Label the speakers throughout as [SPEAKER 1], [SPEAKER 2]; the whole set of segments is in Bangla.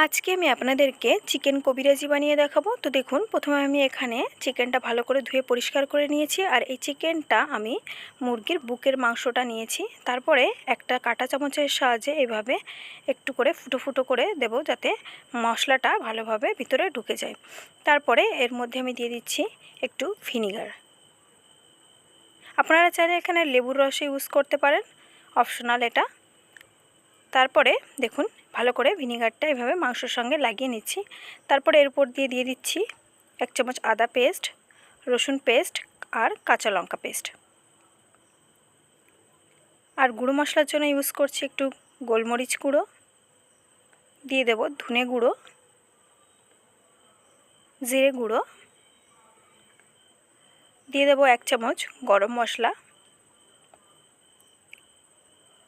[SPEAKER 1] আজকে আমি আপনাদেরকে চিকেন কবিরাজি বানিয়ে দেখাবো। তো দেখুন, প্রথমে আমি এখানে চিকেনটা ভালো করে ধুয়ে পরিষ্কার করে নিয়েছি। আর এই চিকেনটা আমি মুরগির বুকের মাংসটা নিয়েছি। তারপরে একটা কাঁটা চামচের সাহায্যে এইভাবে একটু করে ফুটো ফুটো করে দেব, যাতে মশলাটা ভালোভাবে ভিতরে ঢুকে যায়। তারপরে এর মধ্যে আমি দিয়ে দিচ্ছি একটু ভিনিগার। আপনারা চাইলে এখানে লেবুর রস ইউজ করতে পারেন, অপশনাল এটা। তারপরে দেখুন, ভালো করে ভিনিগারটা এভাবে মাংসের সঙ্গে লাগিয়ে নিচ্ছি। তারপরে এর উপর দিয়ে দিচ্ছি 1 চামচ আদা পেস্ট, রসুন পেস্ট আর কাঁচা লঙ্কা পেস্ট। আর গুঁড়ো মশলার জন্য ইউজ করছি একটু গোলমরিচ গুঁড়ো, দিয়ে দেব ধনে গুঁড়ো, জিরে গুঁড়ো, দিয়ে দেব 1 চামচ গরম মশলা,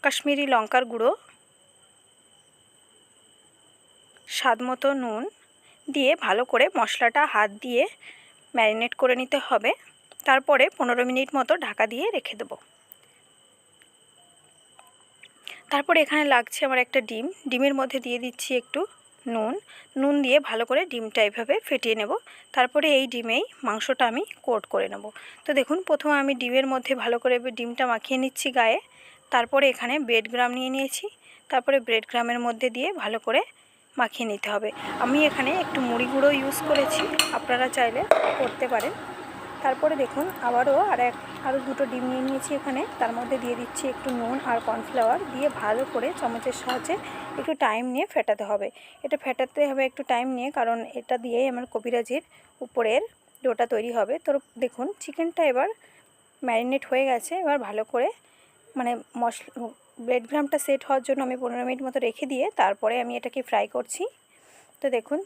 [SPEAKER 1] কাশ্মীরি লঙ্কার গুঁড়ো, স্বাদ মতো নুন দিয়ে ভালো করে মশলাটা হাত দিয়ে ম্যারিনেট করে নিতে হবে। তারপরে 15 মিনিট মতো ঢাকা দিয়ে রেখে দেব। তারপরে এখানে লাগছে আমার একটা ডিম। ডিমের মধ্যে দিয়ে দিচ্ছি একটু নুন দিয়ে ভালো করে ডিমটা এভাবে ফেটিয়ে নেব। তারপরে এই ডিমেই মাংসটা আমি কোট করে নেব। তো দেখুন, প্রথমে আমি ডিমের মধ্যে ভালো করে ডিমটা মাখিয়ে নিচ্ছি গায়ে। তারপরে এখানে ব্রেড গ্রাম নিয়ে নিয়েছি। তারপরে ব্রেড গ্রামের মধ্যে দিয়ে ভালো করে মাখিয়ে নিতে হবে। আমি এখানে একটু মুড়ি গুঁড়ো ইউজ করেছি, আপনারা চাইলে করতে পারেন। তারপরে দেখুন, আরও দুটো ডিম নিয়ে নিয়েছি এখানে। তার মধ্যে দিয়ে দিচ্ছি একটু নুন আর কর্নফ্লাওয়ার দিয়ে ভালো করে চামচের সাহায্যে একটু টাইম নিয়ে ফেটাতে হবে। এটা ফেটাতে হবে একটু টাইম নিয়ে, কারণ এটা দিয়েই আমার কবিরাজির উপরের ডোটা তৈরি হবে। তো দেখুন, চিকেনটা এবার ম্যারিনেট হয়ে গেছে। এবার ভালো করে ব্রেড গ্রামটা সেট হওয়ার জন্য আমি 15 মিনিট মতো রেখে দিয়ে তারপরে আমি এটাকে ফ্রাই করছি। তো দেখুন,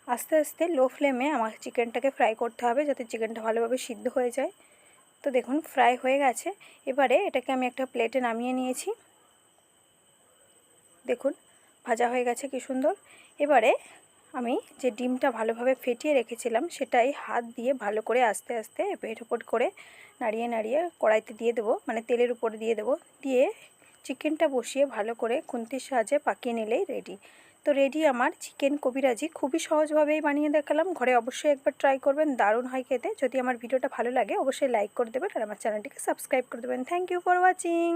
[SPEAKER 1] আস্তে আস্তে লো ফ্লেমে আমার চিকেনটাকে ফ্রাই করতে হবে, যাতে চিকেনটা ভালোভাবে সিদ্ধ হয়ে যায়। তো দেখুন, ফ্রাই হয়ে গেছে। এবারে এটাকে আমি একটা প্লেটে নামিয়ে নিয়েছি। দেখুন, ভাজা হয়ে গেছে কি সুন্দর। এবারে আমি যে ডিমটা ভালোভাবে ফেটিয়ে রেখেছিলাম, সেটাই হাত দিয়ে ভালো করে আস্তে আস্তে এপিঠ ওপর করে নাড়িয়ে নাড়িয়ে কড়াইতে দিয়ে দেবো, মানে তেলের উপরে দিয়ে দেবো। দিয়ে চিকেনটা বসিয়ে ভালো করে খুন্তির সাহায্যে পাকিয়ে নিলেই রেডি। তো রেডি আমার চিকেন কবিরাজি। খুবই সহজভাবেই বানিয়ে দেখালাম। ঘরে অবশ্যই একবার ট্রাই করবেন, দারুণ হয় খেতে। যদি আমার ভিডিওটা ভালো লাগে অবশ্যই লাইক করে দেবেন আর আমার চ্যানেলটিকে সাবস্ক্রাইব করে দেবেন। Thank you for watching.